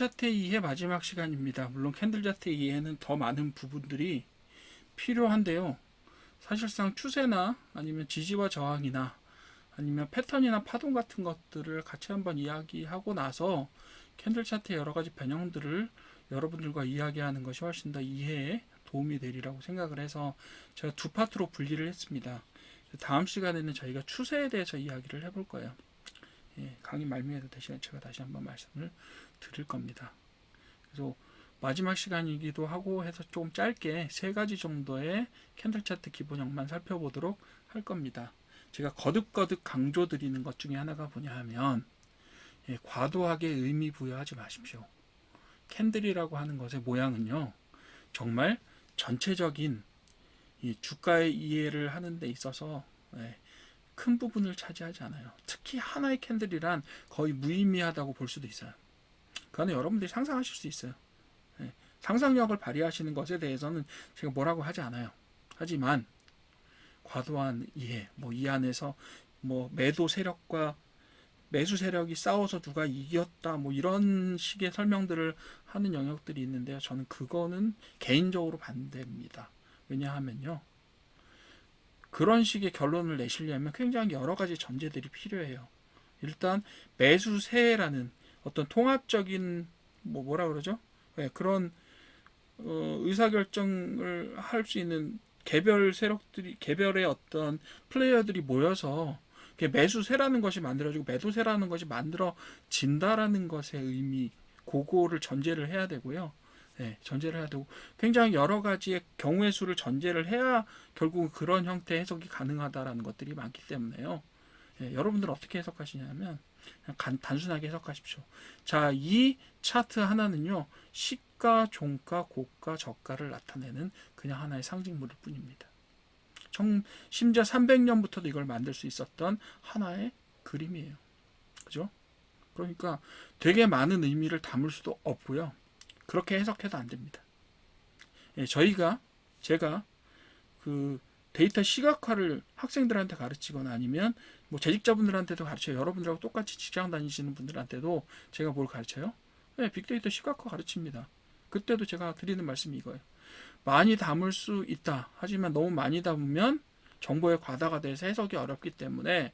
차트 2의 마지막 시간입니다. 물론 캔들 차트 2에는 더 많은 부분들이 필요한데요. 사실상 추세나 아니면 지지와 저항이나 아니면 패턴이나 파동 같은 것들을 같이 한번 이야기하고 나서 캔들 차트의 여러 가지 변형들을 여러분들과 이야기하는 것이 훨씬 더 이해에 도움이 되리라고 생각을 해서 제가 두 파트로 분리를 했습니다. 다음 시간에는 저희가 추세에 대해서 이야기를 해볼 거예요. 강의 말미에도 제가 다시 한번 말씀을 드릴 겁니다. 그래서 마지막 시간이기도 하고 해서 조금 짧게 세 가지 정도의 캔들 차트 기본형만 살펴보도록 할 겁니다. 제가 거듭거듭 강조드리는 것 중에 하나가 뭐냐 하면 과도하게 의미 부여하지 마십시오. 캔들이라고 하는 것의 모양은요, 정말 전체적인 이 주가의 이해를 하는 데 있어서 큰 부분을 차지하지 않아요. 특히 하나의 캔들이란 거의 무의미하다고 볼 수도 있어요. 그거는 여러분들이 상상하실 수 있어요. 상상력을 발휘하시는 것에 대해서는 제가 뭐라고 하지 않아요. 하지만 과도한 이해, 이 안에서 매도 세력과 매수 세력이 싸워서 누가 이겼다, 이런 식의 설명들을 하는 영역들이 있는데요. 저는 그거는 개인적으로 반대입니다. 왜냐하면요, 그런 식의 결론을 내시려면 굉장히 여러 가지 전제들이 필요해요. 일단 매수세라는 어떤 통합적인 뭐라 그러죠? 그런 의사결정을 할 수 있는 개별 세력들이, 개별의 어떤 플레이어들이 모여서 매수세라는 것이 만들어지고 매도세라는 것이 만들어진다라는 것의 의미, 그거를 전제를 해야 되고요. 전제를 해야 되고 굉장히 여러 가지의 경우의 수를 전제를 해야 결국 그런 형태의 해석이 가능하다라는 것들이 많기 때문에요. 여러분들은 어떻게 해석하시냐면 그냥 단순하게 해석하십시오. 자, 이 차트 하나는요, 시가, 종가, 고가, 저가를 나타내는 그냥 하나의 상징물일 뿐입니다. 심지어 300년부터도 이걸 만들 수 있었던 하나의 그림이에요. 그죠? 그러니까 되게 많은 의미를 담을 수도 없고요. 그렇게 해석해도 안 됩니다. 제가 그 데이터 시각화를 학생들한테 가르치거나 아니면 재직자분들한테도 가르쳐요. 여러분들하고 똑같이 직장 다니시는 분들한테도 제가 뭘 가르쳐요? 빅데이터 시각화 가르칩니다. 그때도 제가 드리는 말씀이 이거예요. 많이 담을 수 있다. 하지만 너무 많이 담으면 정보의 과다가 돼서 해석이 어렵기 때문에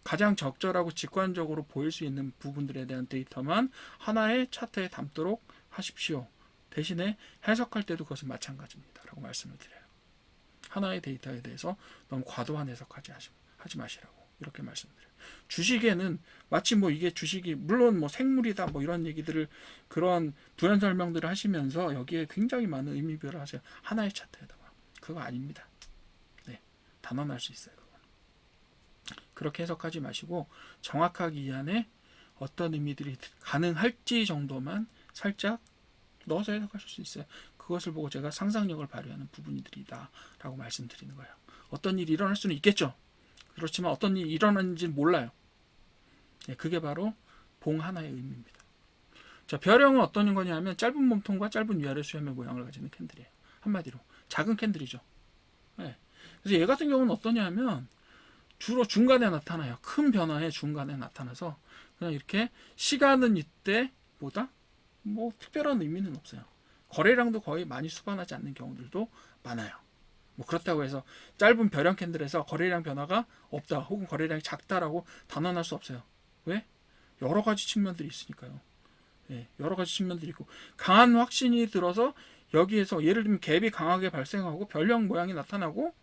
가장 적절하고 직관적으로 보일 수 있는 부분들에 대한 데이터만 하나의 차트에 담도록 하십시오. 대신에 해석할 때도 그것은 마찬가지입니다. 라고 말씀을 드려요. 하나의 데이터에 대해서 너무 과도한 해석하지 하지 마시라고 이렇게 말씀드려요. 주식에는 마치 이게 주식이 물론 생물이다 이런 얘기들을 그런 부연 설명들을 하시면서 여기에 굉장히 많은 의미 부여를 하세요. 하나의 차트에다가 그거 아닙니다. 단언할 수 있어요. 그렇게 해석하지 마시고 정확하게 이 안에 어떤 의미들이 가능할지 정도만 살짝 넣어서 해석하실 수 있어요. 그것을 보고 제가 상상력을 발휘하는 부분들이다 라고 말씀드리는 거예요. 어떤 일이 일어날 수는 있겠죠. 그렇지만 어떤 일이 일어나는지는 몰라요. 그게 바로 봉 하나의 의미입니다. 자, 별형은 어떤 거냐면 짧은 몸통과 짧은 위아래 수렴의 모양을 가지는 캔들이에요. 한마디로 작은 캔들이죠. 그래서 얘 같은 경우는 어떠냐면 주로 중간에 나타나요. 큰 변화의 중간에 나타나서 그냥 이렇게 시간은 이때보다 특별한 의미는 없어요. 거래량도 거의 많이 수반하지 않는 경우들도 많아요. 그렇다고 해서 짧은 별형 캔들에서 거래량 변화가 없다 혹은 거래량이 작다라고 단언할 수 없어요. 왜? 여러 가지 측면들이 있으니까요. 여러 가지 측면들이 있고 강한 확신이 들어서 여기에서 예를 들면 갭이 강하게 발생하고 별형 모양이 나타나고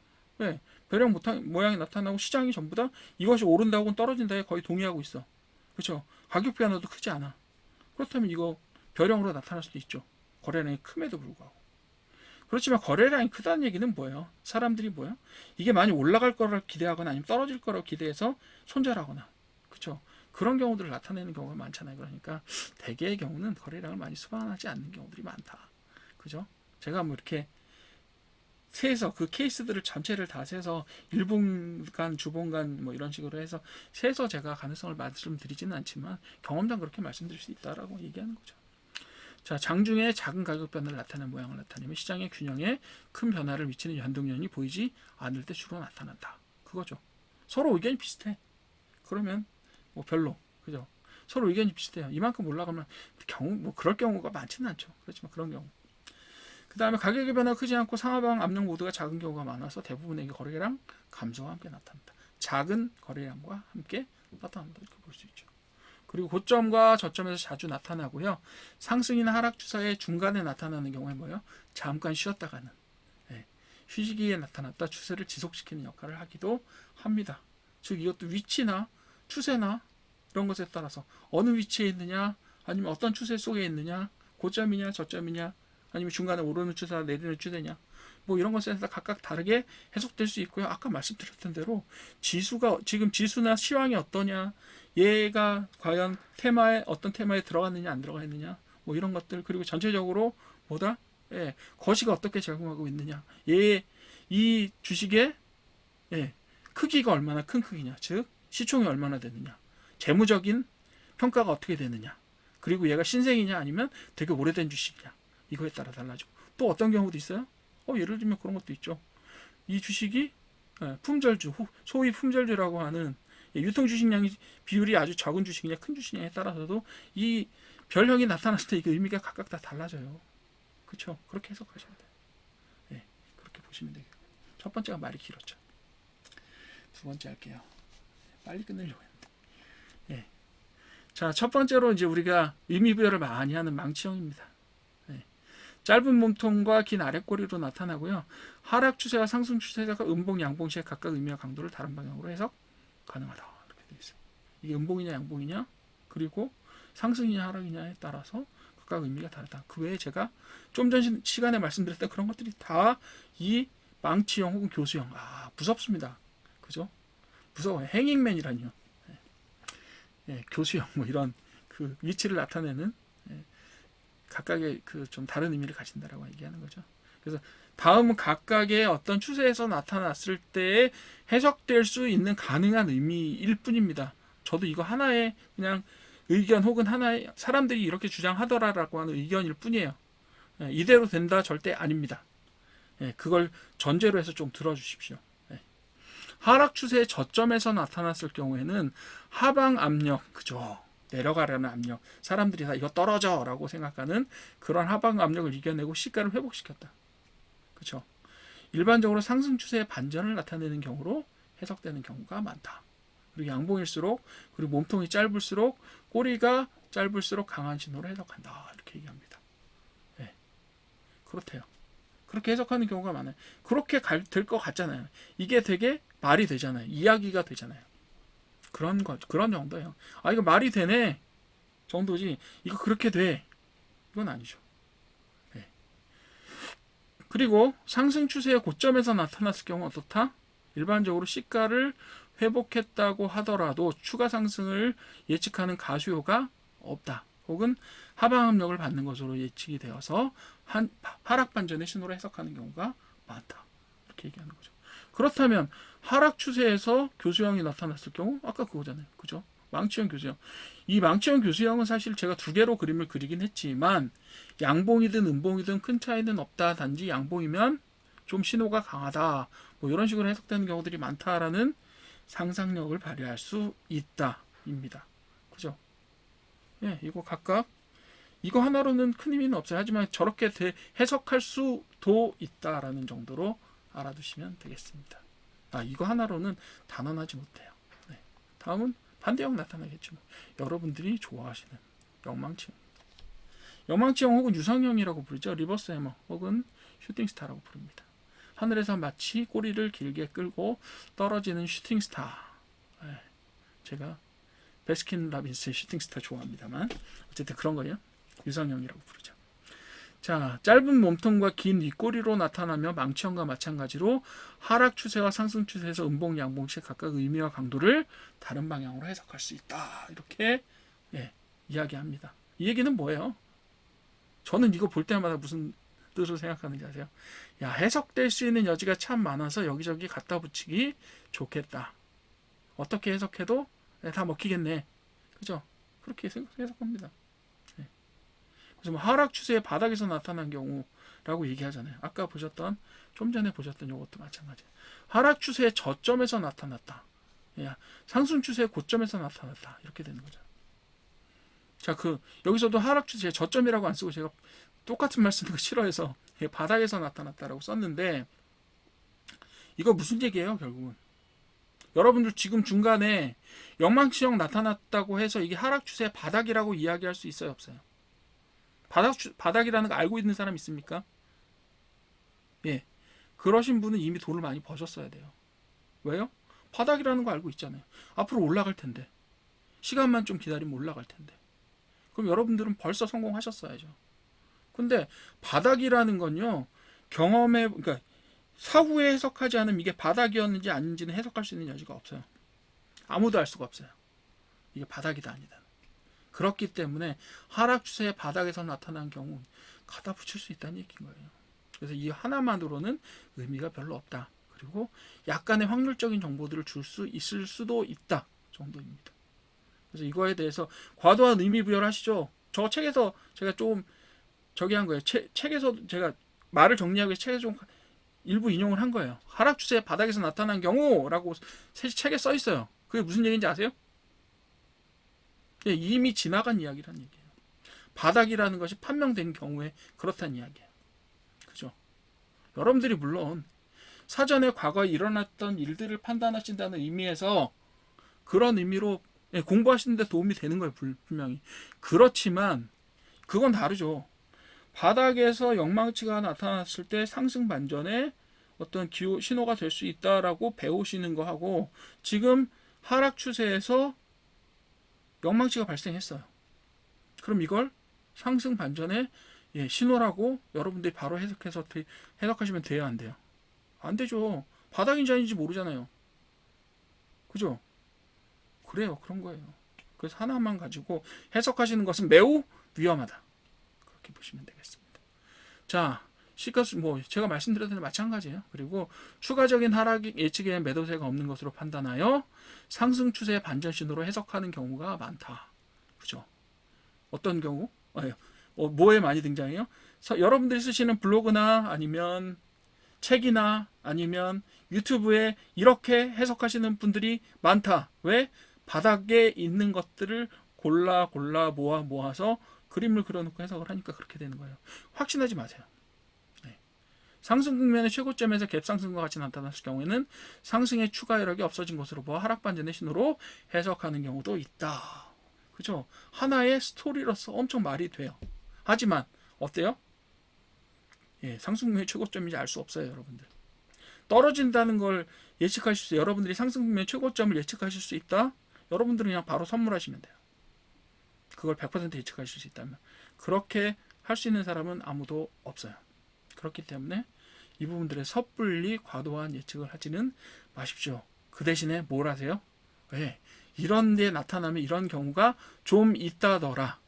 별형 모양이 나타나고 시장이 전부 다 이것이 오른다 혹은 떨어진다에 거의 동의하고 있어. 그렇죠? 가격 변화도 크지 않아. 그렇다면 이거 별형으로 나타날 수도 있죠. 거래량이 큼에도 불구하고. 그렇지만 거래량이 크다는 얘기는 뭐예요? 사람들이 이게 많이 올라갈 거를 기대하거나 아니면 떨어질 거라고 기대해서 손절하거나, 그렇죠? 그런 경우들을 나타내는 경우가 많잖아요. 그러니까 대개의 경우는 거래량을 많이 수반하지 않는 경우들이 많다. 그죠? 제가 이렇게 세서 그 케이스들을 전체를 다 세서 일본간, 주본간 이런 식으로 해서 세서 제가 가능성을 말씀드리지는 않지만 경험상 그렇게 말씀드릴 수 있다라고 얘기하는 거죠. 자, 장중에 작은 가격 변화를 나타내는 모양을 나타내면 시장의 균형에 큰 변화를 미치는 연동연이 보이지 않을 때 주로 나타난다. 그거죠. 서로 의견이 비슷해. 그러면 별로, 그죠? 서로 의견이 비슷해요. 이만큼 올라가면 경우 뭐 그럴 경우가 많지는 않죠. 그렇지만 그런 경우. 그 다음에 가격의 변화가 크지 않고 상하방 압력 모두가 작은 경우가 많아서 대부분의 거래량 감소와 함께 나타난다. 작은 거래량과 함께 나타난다. 이렇게 볼 수 있죠. 그리고 고점과 저점에서 자주 나타나고요. 상승이나 하락 추세의 중간에 나타나는 경우에 뭐예요? 잠깐 쉬었다가는 휴지기에 나타났다 추세를 지속시키는 역할을 하기도 합니다. 즉 이것도 위치나 추세나 이런 것에 따라서 어느 위치에 있느냐 아니면 어떤 추세 속에 있느냐 고점이냐 저점이냐 아니면 중간에 오르는 추세나 내리는 추세냐 뭐 이런 것에 따라 각각 다르게 해석될 수 있고요. 아까 말씀드렸던 대로 지수가 지금 지수나 시황이 어떠냐 얘가 과연 테마에 어떤 테마에 들어갔느냐 안 들어가 있느냐 뭐 이런 것들 그리고 전체적으로 뭐다 거시가 어떻게 작용하고 있느냐 이 주식의 크기가 얼마나 큰 크기냐 즉 시총이 얼마나 되느냐 재무적인 평가가 어떻게 되느냐 그리고 얘가 신생이냐 아니면 되게 오래된 주식이냐 이거에 따라 달라지고 또 어떤 경우도 있어요. 예를 들면 그런 것도 있죠. 이 주식이 품절주 소위 품절주라고 하는 유통 주식량이 비율이 아주 적은 주식이냐 큰 주식량에 따라서도 이 별형이 나타났을 때 이게 의미가 각각 다 달라져요. 그렇죠? 그렇게 해석하셔야 돼요. 그렇게 보시면 되겠고 첫 번째가 말이 길었죠. 두 번째 할게요. 빨리 끝내려고 했는데. 자, 첫 번째로 이제 우리가 의미부여를 많이 하는 망치형입니다. 짧은 몸통과 긴 아랫꼬리로 나타나고요. 하락 추세와 상승 추세가 음봉, 양봉 시에 각각 의미와 강도를 다른 방향으로 해석 가능하다. 이렇게 되어 있어요. 이게 음봉이냐 양봉이냐 그리고 상승이냐 하락이냐에 따라서 각각 의미가 다르다. 그 외에 제가 좀 전 시간에 말씀드렸던 그런 것들이 다 이 망치형 혹은 교수형 무섭습니다. 그죠? 무서워요. 행잉맨이라니요. 교수형 뭐 이런 그 위치를 나타내는 각각의 그 좀 다른 의미를 가진다라고 얘기하는 거죠. 그래서 다음은 각각의 어떤 추세에서 나타났을 때 해석될 수 있는 가능한 의미일 뿐입니다. 저도 이거 하나의 그냥 의견 혹은 하나의 사람들이 이렇게 주장하더라라고 하는 의견일 뿐이에요. 이대로 된다 절대 아닙니다. 그걸 전제로 해서 좀 들어주십시오. 하락 추세의 저점에서 나타났을 경우에는 하방 압력, 그죠? 내려가라는 압력, 사람들이 다 이거 떨어져 라고 생각하는 그런 하방 압력을 이겨내고 시가를 회복시켰다. 그렇죠? 일반적으로 상승 추세의 반전을 나타내는 경우로 해석되는 경우가 많다. 그리고 양봉일수록 그리고 몸통이 짧을수록 꼬리가 짧을수록 강한 신호로 해석한다. 이렇게 얘기합니다. 그렇대요. 그렇게 해석하는 경우가 많아요. 그렇게 될 것 같잖아요. 이게 되게 말이 되잖아요. 이야기가 되잖아요. 그런 정도예요. 이거 말이 되네 정도지 이거 그렇게 돼 이건 아니죠. 그리고 상승 추세의 고점에서 나타났을 경우 어떻다? 일반적으로 시가를 회복했다고 하더라도 추가 상승을 예측하는 가수요가 없다. 혹은 하방 압력을 받는 것으로 예측이 되어서 하락 반전의 신호로 해석하는 경우가 많다. 이렇게 얘기하는 거죠. 그렇다면 하락 추세에서 교수형이 나타났을 경우 아까 그거잖아요. 그죠? 망치형 교수형. 이 망치형 교수형은 사실 제가 두 개로 그림을 그리긴 했지만 양봉이든 음봉이든 큰 차이는 없다. 단지 양봉이면 좀 신호가 강하다. 뭐 이런 식으로 해석되는 경우들이 많다라는 상상력을 발휘할 수 있다입니다. 그죠? 이거 각각 이거 하나로는 큰 의미는 없어요. 하지만 저렇게 해석할 수도 있다라는 정도로 알아두시면 되겠습니다. 이거 하나로는 단언하지 못해요. 다음은 반대형 나타나겠죠. 여러분들이 좋아하시는 영망치형입니다. 영망치형 혹은 유성형이라고 부르죠. 리버스 해머 혹은 슈팅스타라고 부릅니다. 하늘에서 마치 꼬리를 길게 끌고 떨어지는 슈팅스타. 제가 베스킨 라빈스의 슈팅스타 좋아합니다만 어쨌든 그런 거예요. 유성형이라고 부르죠. 자, 짧은 몸통과 긴 윗꼬리로 나타나며 망치형과 마찬가지로 하락 추세와 상승 추세에서 음봉, 양봉씩 각각 의미와 강도를 다른 방향으로 해석할 수 있다. 이렇게 이야기합니다. 이 얘기는 뭐예요? 저는 이거 볼 때마다 무슨 뜻으로 생각하는지 아세요? 해석될 수 있는 여지가 참 많아서 여기저기 갖다 붙이기 좋겠다. 어떻게 해석해도 다 먹히겠네. 그죠? 그렇게 해석합니다. 그래서 뭐 하락 추세의 바닥에서 나타난 경우라고 얘기하잖아요. 아까 보셨던 좀 전에 보셨던 이것도 마찬가지예요. 하락 추세의 저점에서 나타났다. 상승 추세의 고점에서 나타났다. 이렇게 되는 거죠. 자, 여기서도 하락 추세 저점이라고 안 쓰고 제가 똑같은 말씀 쓰는 거 싫어해서 바닥에서 나타났다라고 썼는데, 이거 무슨 얘기예요, 결국은? 여러분들 지금 중간에 영망치형 나타났다고 해서 이게 하락 추세 바닥이라고 이야기할 수 있어요, 없어요? 바닥이라는 거 알고 있는 사람 있습니까? 예. 그러신 분은 이미 돈을 많이 버셨어야 돼요. 왜요? 바닥이라는 거 알고 있잖아요. 앞으로 올라갈 텐데. 시간만 좀 기다리면 올라갈 텐데. 그럼 여러분들은 벌써 성공하셨어야죠. 근데 바닥이라는 건요, 그러니까 사후에 해석하지 않으면 이게 바닥이었는지 아닌지는 해석할 수 있는 여지가 없어요. 아무도 알 수가 없어요. 이게 바닥이다 아니다. 그렇기 때문에 하락 추세의 바닥에서 나타난 경우 갖다 붙일 수 있다는 얘기인 거예요. 그래서 이 하나만으로는 의미가 별로 없다. 그리고 약간의 확률적인 정보들을 줄 수 있을 수도 있다 정도입니다. 그래서 이거에 대해서 과도한 의미 부여를 하시죠. 저 책에서 제가 좀 저기 한 거예요. 책에서 제가 말을 정리하기 위해서 책에서 좀 일부 인용을 한 거예요. 하락 추세 바닥에서 나타난 경우라고 책에 써 있어요. 그게 무슨 얘기인지 아세요? 이미 지나간 이야기라는 얘기예요. 바닥이라는 것이 판명된 경우에 그렇다는 이야기예요. 그죠? 여러분들이 물론 사전에 과거에 일어났던 일들을 판단하신다는 의미에서 그런 의미로 공부하시는데 도움이 되는 거예요. 분명히. 그렇지만 그건 다르죠. 바닥에서 영망치가 나타났을 때 상승 반전에 어떤 기호 신호가 될 수 있다라고 배우시는 거하고, 지금 하락 추세에서 영망치가 발생했어요. 그럼 이걸 상승 반전의 신호라고 여러분들이 바로 해석하시면 돼요, 안 돼요? 안 되죠. 바닥인지 아닌지 모르잖아요. 그죠? 그래요. 그런 거예요. 그래서 하나만 가지고 해석하시는 것은 매우 위험하다. 그렇게 보시면 되겠습니다. 자, 시가수 제가 말씀드렸던 데 마찬가지예요. 그리고 추가적인 하락 예측에 매도세가 없는 것으로 판단하여 상승 추세의 반전 신호로 해석하는 경우가 많다. 그죠? 어떤 경우? 뭐에 많이 등장해요? 여러분들이 쓰시는 블로그나 아니면 책이나 아니면 유튜브에 이렇게 해석하시는 분들이 많다. 왜? 바닥에 있는 것들을 골라 모아서 그림을 그려놓고 해석을 하니까 그렇게 되는 거예요. 확신하지 마세요. 상승 국면의 최고점에서 갭상승과 같이 나타났을 경우에는 상승의 추가 여력이 없어진 것으로 보아 하락 반전의 신호로 해석하는 경우도 있다. 그죠? 하나의 스토리로서 엄청 말이 돼요. 하지만 어때요? 상승 국면의 최고점인지 알 수 없어요, 여러분들. 떨어진다는 걸 예측하실 수 있어요. 여러분들이 상승 국면의 최고점을 예측하실 수 있다? 여러분들은 그냥 바로 선물하시면 돼요. 그걸 100% 예측하실 수 있다면. 그렇게 할 수 있는 사람은 아무도 없어요. 그렇기 때문에 이 부분들의 섣불리 과도한 예측을 하지는 마십시오. 그 대신에 뭘 하세요? 이런 데 나타나면 이런 경우가 좀 있다더라.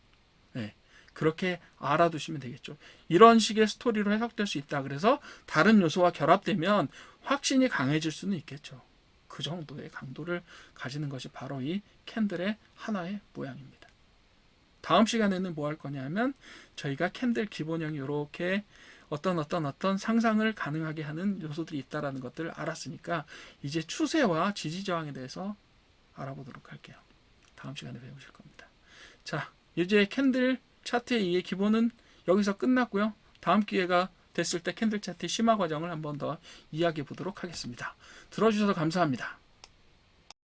그렇게 알아두시면 되겠죠. 이런 식의 스토리로 해석될 수 있다. 그래서 다른 요소와 결합되면 확신이 강해질 수는 있겠죠. 그 정도의 강도를 가지는 것이 바로 이 캔들의 하나의 모양입니다. 다음 시간에는 뭐 할 거냐면 저희가 캔들 기본형이 이렇게 어떤 상상을 가능하게 하는 요소들이 있다라는 것들을 알았으니까 이제 추세와 지지저항에 대해서 알아보도록 할게요. 다음 시간에 배우실 겁니다. 자, 이제 캔들 차트의 이해 기본은 여기서 끝났고요. 다음 기회가 됐을 때 캔들 차트의 심화 과정을 한번 더 이야기해 보도록 하겠습니다. 들어주셔서 감사합니다.